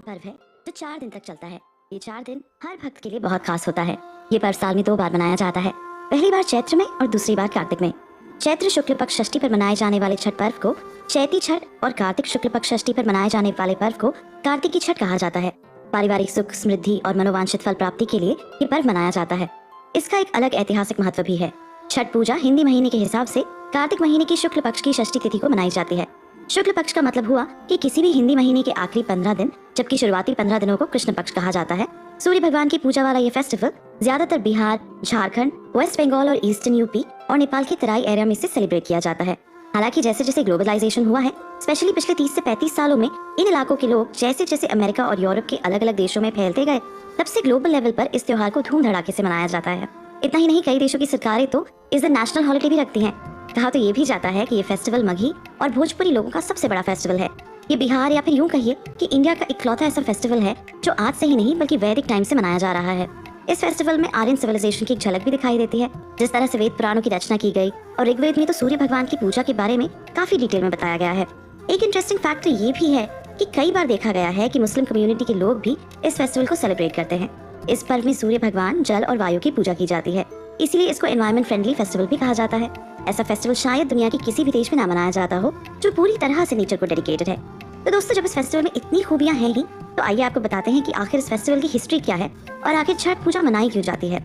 पर्व है जो 4 दिन तक चलता है। ये 4 दिन हर भक्त के लिए बहुत खास होता है। ये पर्व साल में 2 बार मनाया जाता है, पहली बार चैत्र में और दूसरी बार कार्तिक में। चैत्र शुक्ल पक्ष षष्ठी पर मनाए जाने वाले छठ पर्व को चैती छठ और कार्तिक शुक्ल पक्ष षष्ठी पर मनाए जाने वाले पर्व को कार्तिक की छठ कहा जाता है। पारिवारिक सुख, समृद्धि और मनोवांछित फल प्राप्ति के लिए ये पर्व मनाया जाता है। इसका एक अलग ऐतिहासिक महत्व भी है। छठ पूजा हिंदी महीने के हिसाब से कार्तिक महीने की शुक्ल पक्ष की षष्ठी तिथि को मनाई जाती है। शुक्ल पक्ष का मतलब हुआ कि किसी भी हिंदी महीने के आखिरी 15 दिन, जबकि शुरुआती 15 दिनों को कृष्ण पक्ष कहा जाता है। सूर्य भगवान की पूजा वाला ये फेस्टिवल ज्यादातर बिहार, झारखंड, वेस्ट बंगाल और ईस्टर्न यूपी और नेपाल के तराई एरिया में से सेलिब्रेट किया जाता है। हालांकि जैसे जैसे ग्लोबलाइजेशन हुआ है, स्पेशली पिछले 30 से 35 सालों में, इन इलाकों के लोग जैसे जैसे अमेरिका और यूरोप के अलग अलग देशों में फैलते गए, तब से ग्लोबल लेवल पर इस त्योहार को धूम धड़ाके से मनाया जाता है। इतना ही नहीं, कई देशों की सरकारें तो इस दिन नेशनल हॉलिडे भी रखती हैं। कहा तो ये भी जाता है कि ये फेस्टिवल मगही और भोजपुरी लोगों का सबसे बड़ा फेस्टिवल है। ये बिहार या फिर यूं कहिए कि इंडिया का इकलौता ऐसा फेस्टिवल है जो आज से ही नहीं बल्कि वैदिक टाइम से मनाया जा रहा है। इस फेस्टिवल में आर्यन सिविलाइजेशन की एक झलक भी दिखाई देती है। जिस तरह से वेद पुराणों की रचना की गई और ऋग्वेद में तो सूर्य भगवान की पूजा के बारे में काफी डिटेल में बताया गया है। एक इंटरेस्टिंग फैक्ट तो ये भी है कि कई बार देखा गया है कि मुस्लिम कम्युनिटी के लोग भी इस फेस्टिवल को सेलिब्रेट करते हैं। इस पर्व में सूर्य भगवान, जल और वायु की पूजा की जाती है, इसीलिए इसको एनवायरमेंट फ्रेंडली फेस्टिवल भी कहा जाता है। ऐसा फेस्टिवल शायद दुनिया की किसी भी देश में ना मनाया जाता हो जो पूरी तरह से नेचर को डेडिकेटेड है। तो दोस्तों, जब इस फेस्टिवल में इतनी खूबियां हैं ही, तो आइए आपको बताते हैं कि आखिर इस फेस्टिवल की हिस्ट्री क्या है और आखिर छठ पूजा मनाई क्यों जाती है।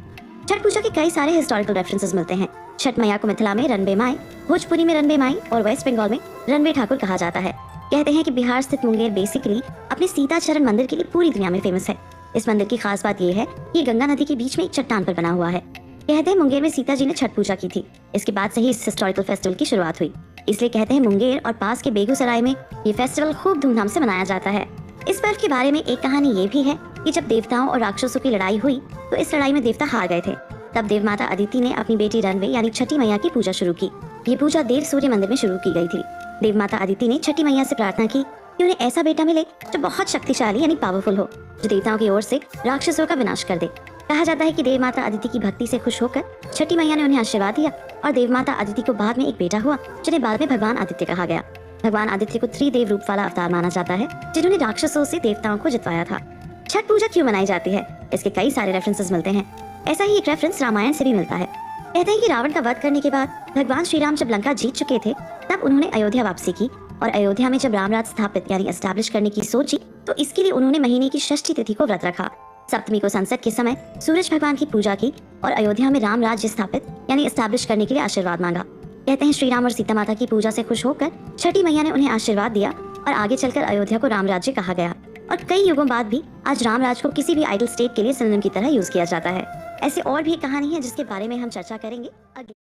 छठ पूजा के कई सारे हिस्टोरिकल रेफरेंसेस मिलते हैं। छठ मैया को मिथिला में रनबे माई, भोजपुरी में रनबे माई और वेस्ट बंगाल में रनबे ठाकुर कहा जाता है। कहते हैं कि बिहार स्थित मुंगेर बेसिकली अपने सीताचरण मंदिर के लिए पूरी दुनिया में फेमस है। इस मंदिर की खास बात यह है कि ये गंगा नदी के बीच में एक चट्टान पर बना हुआ है। कहते हैं मुंगेर में सीता जी ने छठ पूजा की थी। इसके बाद से ही इस हिस्टोरिकल फेस्टिवल की शुरुआत हुई। इसलिए कहते हैं मुंगेर और पास के बेगूसराय में ये फेस्टिवल खूब धूमधाम से मनाया जाता है। इस पर्व के बारे में एक कहानी ये भी है कि जब देवताओं और राक्षसों की लड़ाई हुई तो इस लड़ाई में देवता हार गए थे। तब देव माता अदिति ने अपनी बेटी रनबे यानी छठी मैया की पूजा शुरू की। ये पूजा देव सूर्य मंदिर में शुरू की गई थी। देव माता अदिति ने छठी मैया से प्रार्थना की कि उन्हें ऐसा बेटा मिले जो बहुत शक्तिशाली यानी पावरफुल हो, जो देवताओं की ओर से राक्षसों का विनाश कर दे। कहा जाता है कि देव माता अदिति की भक्ति से खुश होकर छठी मैया ने उन्हें आशीर्वाद दिया और देव माता अदिति को बाद में एक बेटा हुआ जिन्हें बाद में भगवान आदित्य कहा गया। भगवान आदित्य को त्रिदेव रूप वाला अवतार माना जाता है जिन्होंने राक्षसों से देवताओं को जितवाया था। छठ पूजा क्यों मनाई जाती है, इसके कई सारे रेफरेंसेस मिलते हैं। ऐसा ही एक रेफरेंस रामायण से भी मिलता है। कहते हैं कि रावण का वध करने के बाद भगवान श्री राम जब लंका जीत चुके थे, तब उन्होंने अयोध्या वापसी की और अयोध्या में जब रामराज स्थापित यानी एस्टैब्लिश करने की सोची, तो इसके लिए उन्होंने महीने की षष्ठी तिथि को व्रत रखा। सप्तमी को सनसेट के समय सूरज भगवान की पूजा की और अयोध्या में राम राज्य स्थापित यानी एस्टैब्लिश करने के लिए आशीर्वाद मांगा। कहते हैं श्री राम और सीता माता की पूजा से खुश होकर छठी मैया ने उन्हें आशीर्वाद दिया और आगे चलकर अयोध्या को राम राज्य कहा गया। और कई युगों बाद भी आज राम राज को किसी भी आइडल स्टेट के लिए सिनोनिम की तरह यूज किया जाता है। ऐसे और भी एक कहानी है जिसके बारे में हम चर्चा करेंगे अगले